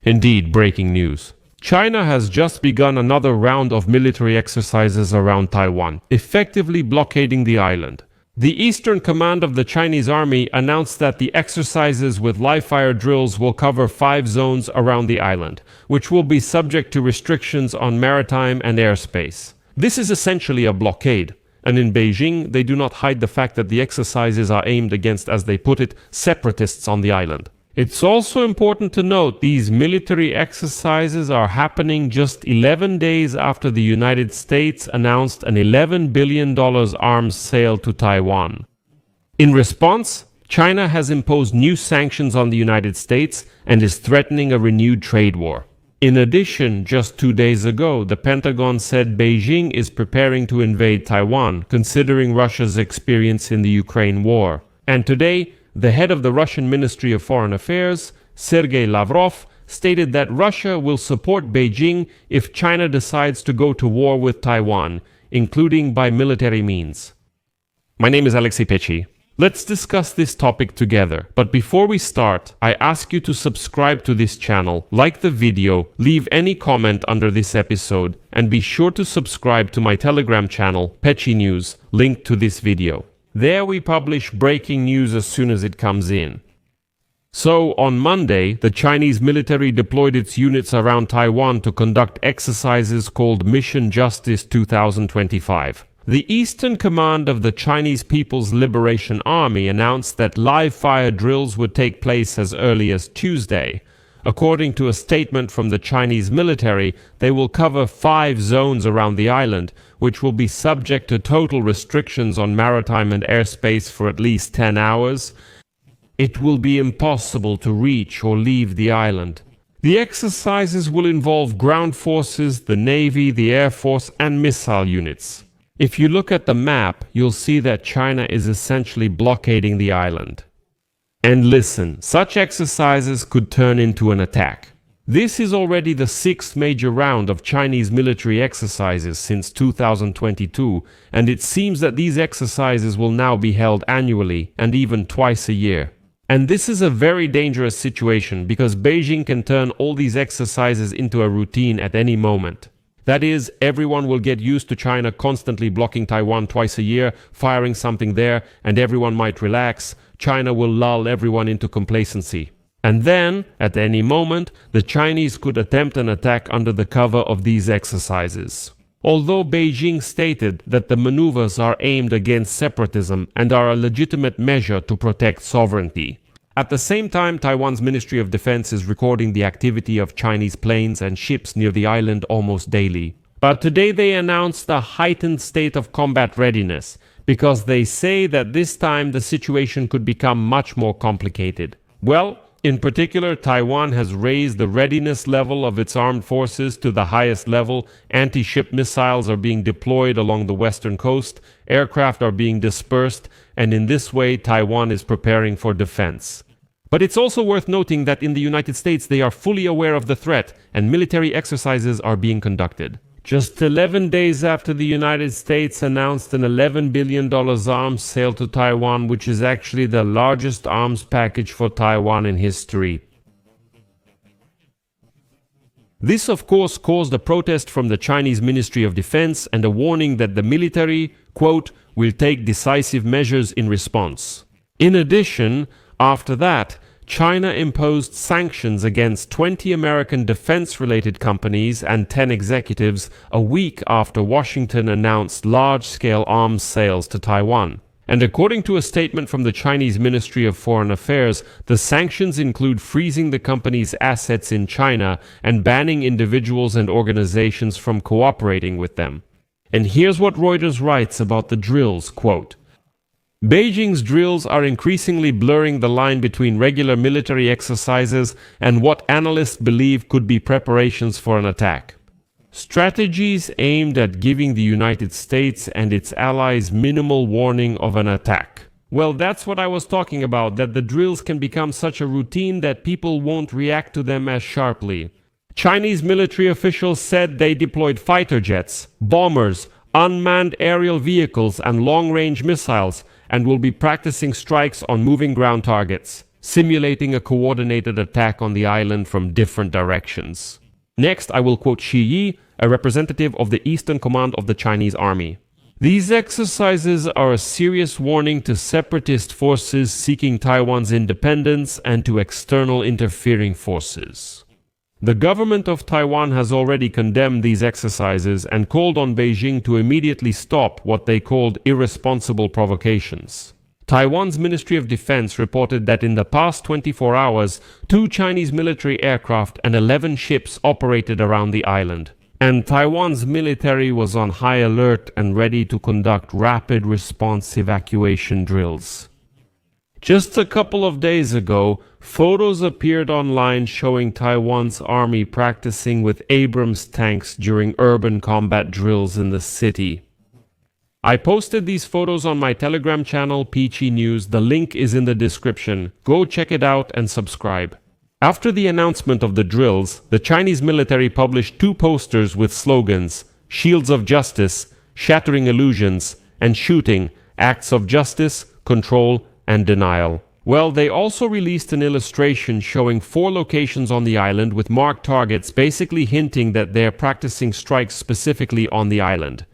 Indeed, breaking news. China has just begun another round of military exercises around Taiwan, effectively blockading the island. The Eastern Command of the Chinese Army announced that the exercises with live-fire drills will cover 5 zones around the island, which will be subject to restrictions on maritime and airspace. This is essentially a blockade, and in Beijing they do not hide the fact that the exercises are aimed against, as they put it, separatists on the island. It's also important to note these military exercises are happening just 11 days after the United States announced an $11 billion arms sale to Taiwan. In response, China has imposed new sanctions on the United States and is threatening a renewed trade war. In addition, just 2 days ago, the Pentagon said Beijing is preparing to invade Taiwan, considering Russia's experience in the Ukraine war. And today, the head of the Russian Ministry of Foreign Affairs, Sergei Lavrov, stated that Russia will support Beijing if China decides to go to war with Taiwan, including by military means. My name is Alexei Pechi. Let's discuss this topic together. But before we start, I ask you to subscribe to this channel, like the video, leave any comment under this episode, and be sure to subscribe to my Telegram channel, Pechi News, linked to this video. There we publish breaking news as soon as it comes in. So, on Monday, the Chinese military deployed its units around Taiwan to conduct exercises called Mission Justice 2025. The Eastern Command of the Chinese People's Liberation Army announced that live-fire drills would take place as early as Tuesday. According to a statement from the Chinese military, they will cover 5 zones around the island, which will be subject to total restrictions on maritime and airspace for at least 10 hours. It will be impossible to reach or leave the island. The exercises will involve ground forces, the Navy, the Air Force, and missile units. If you look at the map, you'll see that China is essentially blockading the island. And listen, such exercises could turn into an attack. This is already the 6th major round of Chinese military exercises since 2022, and it seems that these exercises will now be held annually and even twice a year. And this is a very dangerous situation because Beijing can turn all these exercises into a routine at any moment. That is, everyone will get used to China constantly blocking Taiwan twice a year, firing something there, and everyone might relax. China will lull everyone into complacency. And then, at any moment, the Chinese could attempt an attack under the cover of these exercises. Although Beijing stated that the maneuvers are aimed against separatism and are a legitimate measure to protect sovereignty. At the same time, Taiwan's Ministry of Defense is recording the activity of Chinese planes and ships near the island almost daily. But today they announced a heightened state of combat readiness, because they say that this time the situation could become much more complicated. Well, in particular, Taiwan has raised the readiness level of its armed forces to the highest level. Anti-ship missiles are being deployed along the western coast, aircraft are being dispersed, and in this way Taiwan is preparing for defense. But it's also worth noting that in the United States they are fully aware of the threat, and military exercises are being conducted. Just 11 days after the United States announced an $11 billion arms sale to Taiwan, which is actually the largest arms package for Taiwan in history. This, of course, caused a protest from the Chinese Ministry of Defense and a warning that the military, quote, will take decisive measures in response. In addition, after that, China imposed sanctions against 20 American defense-related companies and 10 executives a week after Washington announced large-scale arms sales to Taiwan. And according to a statement from the Chinese Ministry of Foreign Affairs, the sanctions include freezing the company's assets in China and banning individuals and organizations from cooperating with them. And here's what Reuters writes about the drills, quote, Beijing's drills are increasingly blurring the line between regular military exercises and what analysts believe could be preparations for an attack. Strategies aimed at giving the United States and its allies minimal warning of an attack. Well, that's what I was talking about, that the drills can become such a routine that people won't react to them as sharply. Chinese military officials said they deployed fighter jets, bombers, unmanned aerial vehicles, and long-range missiles, and will be practicing strikes on moving ground targets. simulating a coordinated attack on the island from different directions. Next, I will quote Shi Yi, a representative of the Eastern Command of the Chinese Army. These exercises are a serious warning to separatist forces seeking Taiwan's independence and to external interfering forces. The government of Taiwan has already condemned these exercises and called on Beijing to immediately stop what they called irresponsible provocations. Taiwan's Ministry of Defense reported that in the past 24 hours, 2 Chinese military aircraft and 11 ships operated around the island. And Taiwan's military was on high alert and ready to conduct rapid response evacuation drills. Just a couple of days ago, photos appeared online showing Taiwan's army practicing with Abrams tanks during urban combat drills in the city. I posted these photos on my Telegram channel, Peachy News. The link is in the description. Go check it out and subscribe. After the announcement of the drills, the Chinese military published 2 posters with slogans, "Shields of Justice," "Shattering Illusions," and "Shooting," acts of justice, control, and denial. Well, they also released an illustration showing 4 locations on the island with marked targets, basically hinting that they're practicing strikes specifically on the island.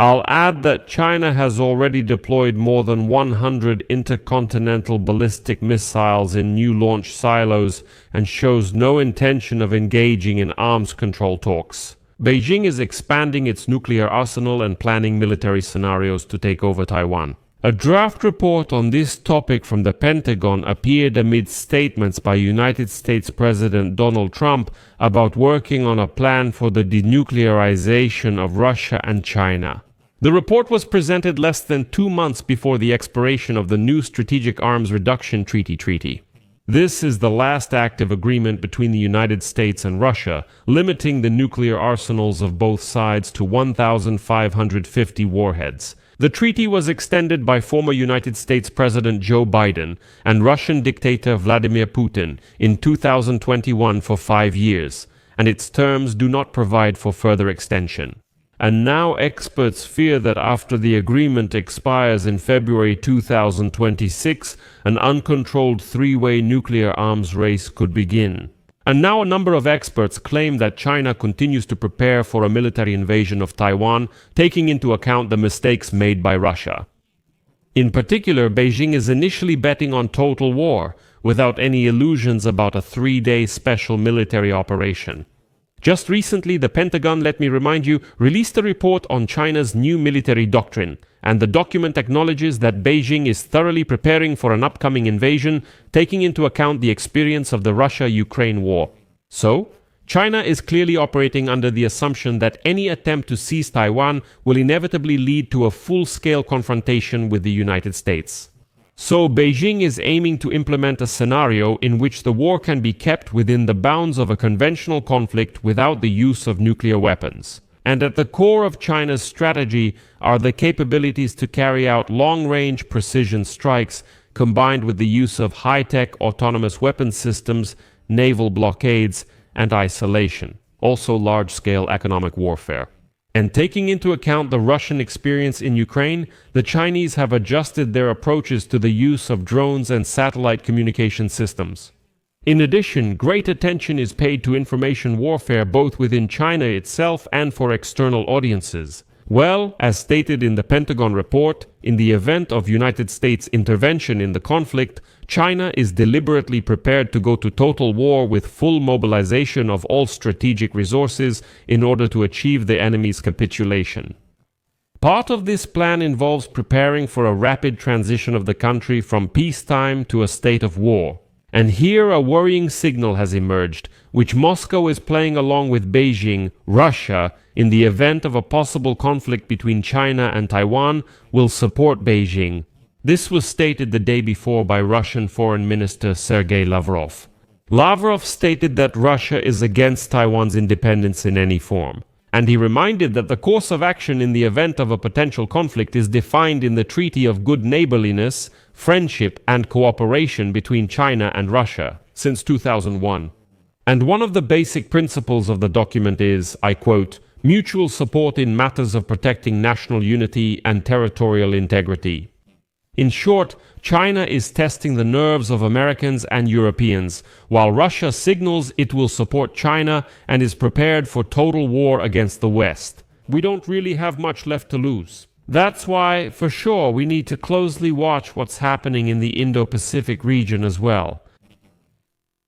I'll add that China has already deployed more than 100 intercontinental ballistic missiles in new launch silos and shows no intention of engaging in arms control talks. Beijing is expanding its nuclear arsenal and planning military scenarios to take over Taiwan. A draft report on this topic from the Pentagon appeared amid statements by United States President Donald Trump about working on a plan for the denuclearization of Russia and China. The report was presented less than 2 months before the expiration of the new Strategic Arms Reduction Treaty. This is the last active agreement between the United States and Russia, limiting the nuclear arsenals of both sides to 1,550 warheads. The treaty was extended by former United States President Joe Biden and Russian dictator Vladimir Putin in 2021 for 5 years, and its terms do not provide for further extension. And now experts fear that after the agreement expires in February 2026, an uncontrolled 3-way nuclear arms race could begin. And now a number of experts claim that China continues to prepare for a military invasion of Taiwan, taking into account the mistakes made by Russia. In particular, Beijing is initially betting on total war, without any illusions about a 3-day special military operation. Just recently, the Pentagon, let me remind you, released a report on China's new military doctrine, and the document acknowledges that Beijing is thoroughly preparing for an upcoming invasion, taking into account the experience of the Russia-Ukraine war. So, China is clearly operating under the assumption that any attempt to seize Taiwan will inevitably lead to a full-scale confrontation with the United States. So Beijing is aiming to implement a scenario in which the war can be kept within the bounds of a conventional conflict without the use of nuclear weapons. And at the core of China's strategy are the capabilities to carry out long-range precision strikes combined with the use of high-tech autonomous weapons systems, naval blockades, and isolation, also large-scale economic warfare. And taking into account the Russian experience in Ukraine, the Chinese have adjusted their approaches to the use of drones and satellite communication systems. In addition, great attention is paid to information warfare both within China itself and for external audiences. Well, as stated in the Pentagon report, in the event of United States intervention in the conflict, China is deliberately prepared to go to total war with full mobilization of all strategic resources in order to achieve the enemy's capitulation. Part of this plan involves preparing for a rapid transition of the country from peacetime to a state of war. And here a worrying signal has emerged, which Moscow is playing along with Beijing, Russia, in the event of a possible conflict between China and Taiwan, will support Beijing. This was stated the day before by Russian Foreign Minister Sergei Lavrov. Lavrov stated that Russia is against Taiwan's independence in any form, and he reminded that the course of action in the event of a potential conflict is defined in the Treaty of Good Neighborliness, Friendship and Cooperation between China and Russia since 2001. And one of the basic principles of the document is, I quote, mutual support in matters of protecting national unity and territorial integrity. In short, China is testing the nerves of Americans and Europeans, while Russia signals it will support China and is prepared for total war against the West. We don't really have much left to lose. That's why, for sure, we need to closely watch what's happening in the Indo-Pacific region as well.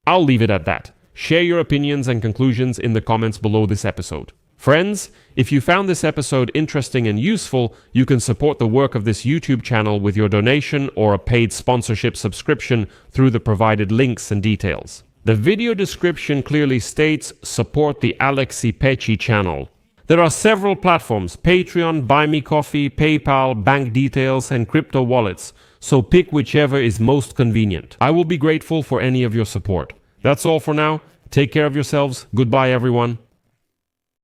I'll leave it at that. Share your opinions and conclusions in the comments below this episode. Friends, if you found this episode interesting and useful, you can support the work of this YouTube channel with your donation or a paid sponsorship subscription through the provided links and details. The video description clearly states support the Alexei Pechi channel. There are several platforms: Patreon, Buy Me Coffee, PayPal, bank details, and crypto wallets, so pick whichever is most convenient. I will be grateful for any of your support. That's all for now. Take care of yourselves. Goodbye, everyone.